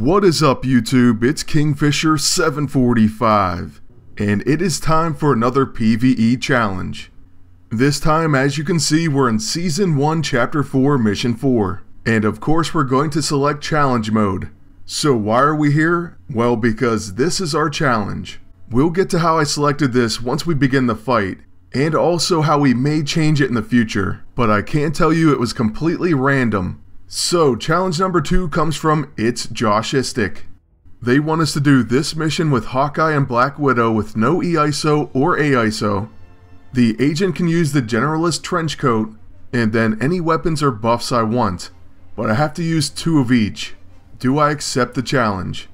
What is up YouTube, it's Kingfisher745, and it is time for another PVE challenge. This time, as you can see, we're in Season 1, Chapter 4, Mission 4, and of course we're going to select Challenge Mode. So why are we here? Well, because this is our challenge. We'll get to how I selected this once we begin the fight, and also how we may change it in the future, but I can tell you it was completely random. So, challenge number 2 comes from It's Joshistic. They want us to do this mission with Hawkeye and Black Widow with no EISO or AISO. The agent can use the Generalist trench coat, and then any weapons or buffs I want, but I have to use 2 of each. Do I accept the challenge?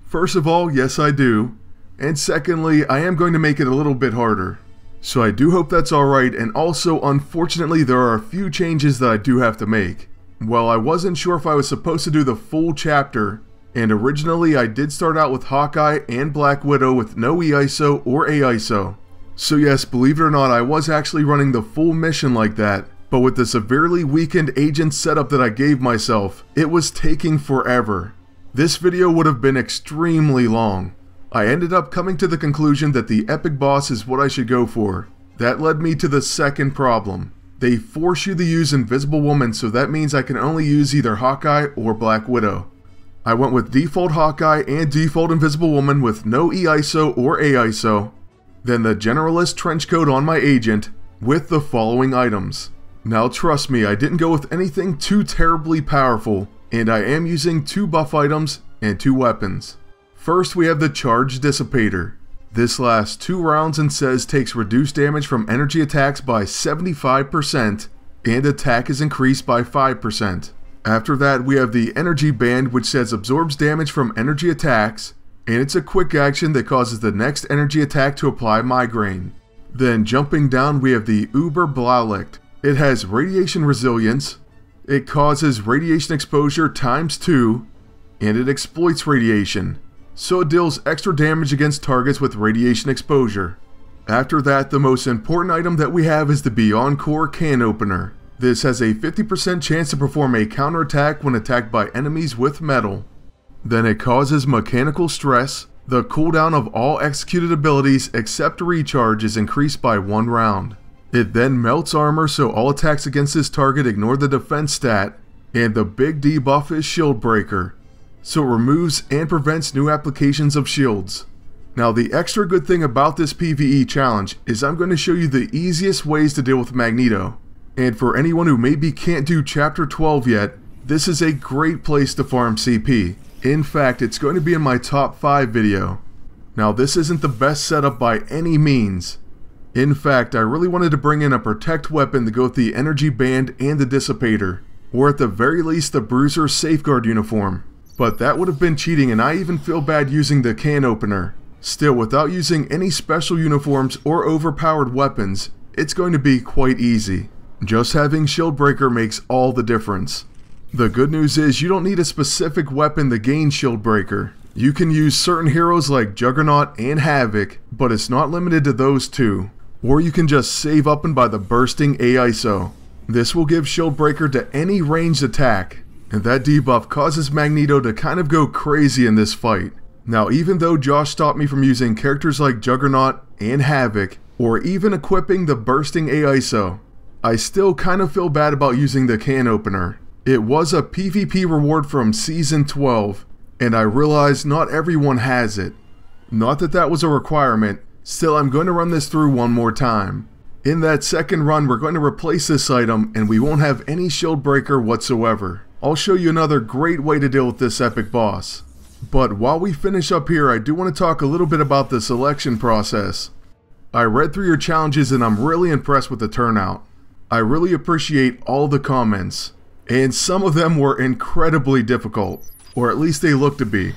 First of all, yes I do, and secondly, I am going to make it a little bit harder. So I do hope that's alright, and also unfortunately there are a few changes that I do have to make. Well, I wasn't sure if I was supposed to do the full chapter, and originally I did start out with Hawkeye and Black Widow with no EISO or AISO. So yes, believe it or not, I was actually running the full mission like that, but with the severely weakened agent setup that I gave myself, it was taking forever. This video would have been extremely long. I ended up coming to the conclusion that the epic boss is what I should go for. That led me to the second problem. They force you to use Invisible Woman, so that means I can only use either Hawkeye or Black Widow. I went with default Hawkeye and default Invisible Woman with no EISO or AISO, then the Generalist trench coat on my agent with the following items. Now trust me, I didn't go with anything too terribly powerful, and I am using 2 buff items and 2 weapons. First we have the Charge Dissipator. This lasts 2 rounds and says takes reduced damage from energy attacks by 75% and attack is increased by 5%. After that we have the Energy Band, which says absorbs damage from energy attacks, and it's a quick action that causes the next energy attack to apply migraine. Then jumping down we have the Uber Blaulicht. It has radiation resilience, it causes radiation exposure ×2, and it exploits radiation. So it deals extra damage against targets with radiation exposure. After that, the most important item that we have is the Beyond Core Can Opener. This has a 50% chance to perform a counterattack when attacked by enemies with metal. Then it causes mechanical stress. The cooldown of all executed abilities except recharge is increased by 1 round. It then melts armor, so all attacks against this target ignore the defense stat, and the big debuff is Shield Breaker. So it removes and prevents new applications of shields. Now the extra good thing about this PvE challenge is I'm going to show you the easiest ways to deal with Magneto. And for anyone who maybe can't do Chapter 12 yet, this is a great place to farm CP. In fact, it's going to be in my top 5 video. Now this isn't the best setup by any means. In fact, I really wanted to bring in a protect weapon to go with the Energy Band and the Dissipator, or at the very least the Bruiser Safeguard uniform. But that would have been cheating, and I even feel bad using the can opener. Still, without using any special uniforms or overpowered weapons, it's going to be quite easy. Just having Shield Breaker makes all the difference. The good news is you don't need a specific weapon to gain Shield Breaker. You can use certain heroes like Juggernaut and Havoc, but it's not limited to those 2. Or you can just save up and buy the Bursting AISO. This will give Shield Breaker to any ranged attack. And that debuff causes Magneto to kind of go crazy in this fight. Now even though Josh stopped me from using characters like Juggernaut and Havoc, or even equipping the Bursting AISO, I still kind of feel bad about using the can opener. It was a PvP reward from Season 12, and I realize not everyone has it. Not that that was a requirement, still I'm going to run this through one more time. In that second run we're going to replace this item and we won't have any Shield Breaker whatsoever. I'll show you another great way to deal with this epic boss. But while we finish up here, I do want to talk a little bit about the selection process. I read through your challenges and I'm really impressed with the turnout. I really appreciate all the comments. And some of them were incredibly difficult, or at least they looked to be.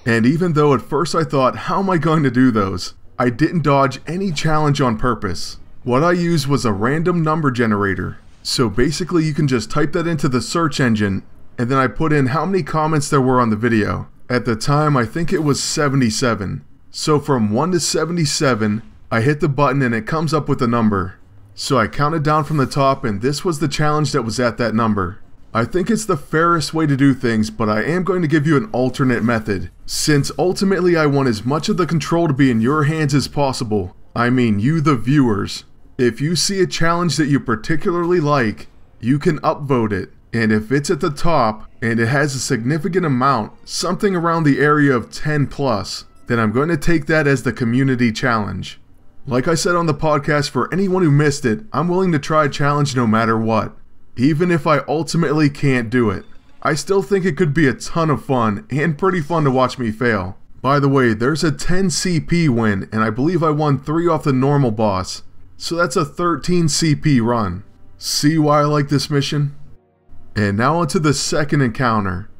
And even though at first I thought, how am I going to do those? I didn't dodge any challenge on purpose. What I used was a random number generator. So basically you can just type that into the search engine, and then I put in how many comments there were on the video. At the time I think it was 77. So from 1 to 77, I hit the button and it comes up with a number. So I counted down from the top and this was the challenge that was at that number. I think it's the fairest way to do things, but I am going to give you an alternate method, since ultimately I want as much of the control to be in your hands as possible. I mean you the viewers. If you see a challenge that you particularly like, you can upvote it, and if it's at the top and it has a significant amount, something around the area of 10 plus, then I'm going to take that as the community challenge. Like I said on the podcast, for anyone who missed it, I'm willing to try a challenge no matter what. Even if I ultimately can't do it. I still think it could be a ton of fun and pretty fun to watch me fail. By the way, there's a 10 CP win, and I believe I won 3 off the normal boss. So that's a 13 CP run. See why I like this mission? And now onto the second encounter.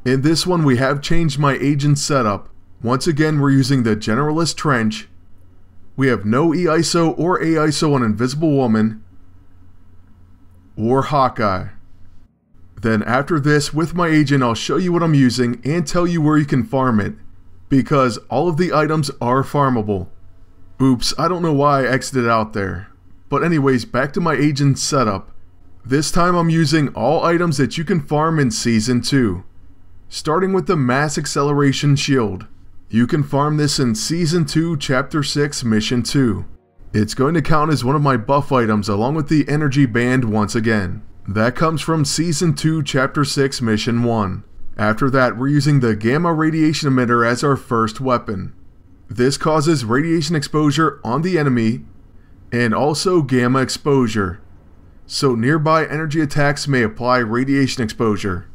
In this one we have changed my agent setup. Once again we're using the Generalist Trench. We have no EISO or AISO on Invisible Woman or Hawkeye. Then after this, with my agent, I'll show you what I'm using and tell you where you can farm it, because all of the items are farmable. Oops, I don't know why I exited out there. But anyways, back to my agent setup. This time I'm using all items that you can farm in Season 2. Starting with the Mass Acceleration Shield. You can farm this in Season 2, Chapter 6, Mission 2. It's going to count as one of my buff items along with the Energy Band once again. That comes from Season 2, Chapter 6, Mission 1. After that, we're using the Gamma Radiation Emitter as our first weapon. This causes radiation exposure on the enemy and also gamma exposure. So nearby energy attacks may apply radiation exposure.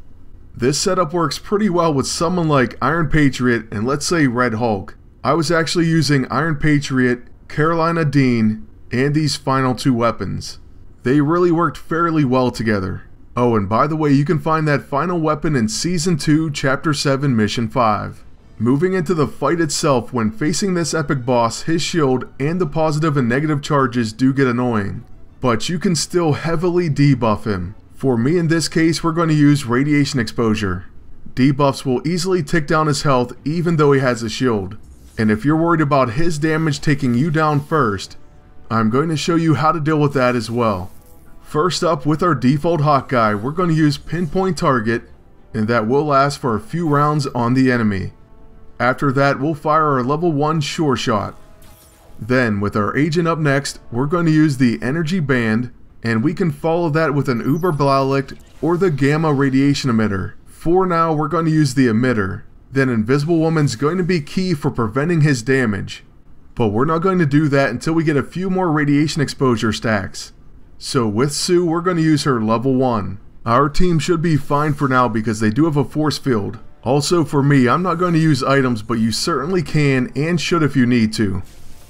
This setup works pretty well with someone like Iron Patriot and let's say Red Hulk. I was actually using Iron Patriot, Carolina Dean, and these final 2 weapons. They really worked fairly well together. Oh, and by the way, you can find that final weapon in Season 2, Chapter 7, Mission 5. Moving into the fight itself, when facing this epic boss, his shield and the positive and negative charges do get annoying. But you can still heavily debuff him. For me in this case, we're going to use radiation exposure. Debuffs will easily tick down his health even though he has a shield. And if you're worried about his damage taking you down first, I'm going to show you how to deal with that as well. First up, with our default Hawkeye, we're going to use Pinpoint Target, and that will last for a few rounds on the enemy. After that, we'll fire our level 1 Sure Shot. Then, with our agent up next, we're going to use the Energy Band, and we can follow that with an Uber Blaulicht or the Gamma Radiation Emitter. For now, we're going to use the emitter. Then Invisible Woman's going to be key for preventing his damage. But we're not going to do that until we get a few more radiation exposure stacks. So with Sue, we're going to use her level 1. Our team should be fine for now because they do have a force field. Also for me, I'm not going to use items, but you certainly can and should if you need to.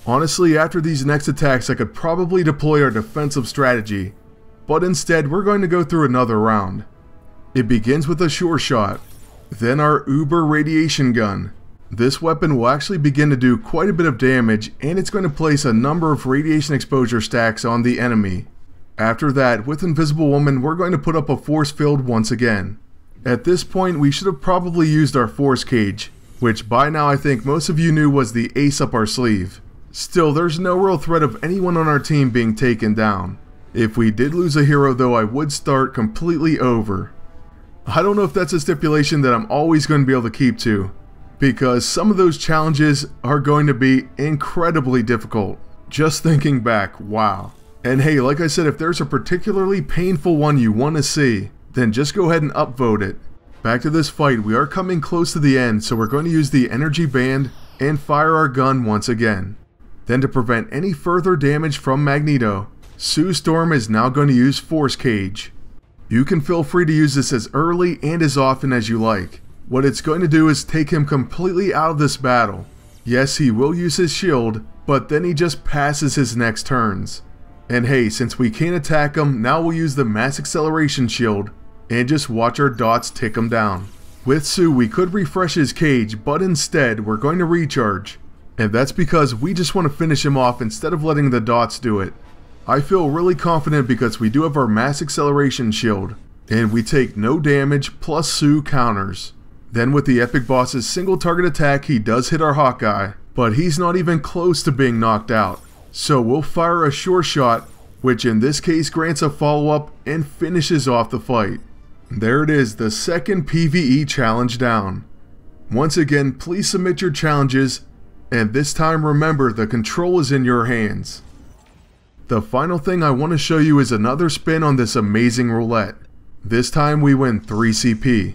Honestly, after these next attacks, I could probably deploy our defensive strategy. But instead, we're going to go through another round. It begins with a Sure Shot. Then our Uber Radiation Gun. This weapon will actually begin to do quite a bit of damage, and it's going to place a number of radiation exposure stacks on the enemy. After that, with Invisible Woman, we're going to put up a force field once again. At this point, we should have probably used our Force Cage, which by now I think most of you knew was the ace up our sleeve. Still, there's no real threat of anyone on our team being taken down. If we did lose a hero though, I would start completely over. I don't know if that's a stipulation that I'm always going to be able to keep to, because some of those challenges are going to be incredibly difficult. Just thinking back, wow. And hey, like I said, if there's a particularly painful one you want to see, then just go ahead and upvote it. Back to this fight, we are coming close to the end, so we're going to use the Energy Band and fire our gun once again. Then to prevent any further damage from Magneto, Sue Storm is now going to use Force Cage. You can feel free to use this as early and as often as you like. What it's going to do is take him completely out of this battle. Yes, he will use his shield, but then he just passes his next turns. And hey, since we can't attack him, now we'll use the Mass Acceleration Shield and just watch our dots tick him down. With Sue, we could refresh his cage, but instead we're going to recharge. And that's because we just want to finish him off instead of letting the dots do it. I feel really confident because we do have our Mass Acceleration Shield, and we take no damage plus Sue counters. Then with the Epic Boss's single target attack, he does hit our Hawkeye, but he's not even close to being knocked out. So we'll fire a Sure Shot, which in this case grants a follow-up and finishes off the fight. There it is, the second PVE challenge down. Once again, please submit your challenges, and this time remember the control is in your hands. The final thing I want to show you is another spin on this amazing roulette. This time we win 3 CP.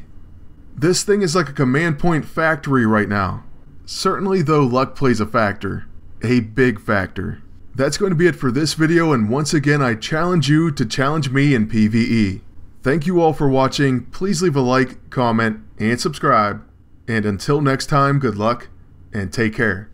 This thing is like a command point factory right now. Certainly though, luck plays a factor. A big factor. That's going to be it for this video, and once again I challenge you to challenge me in PvE. Thank you all for watching. Please leave a like, comment, and subscribe. And until next time, good luck and take care.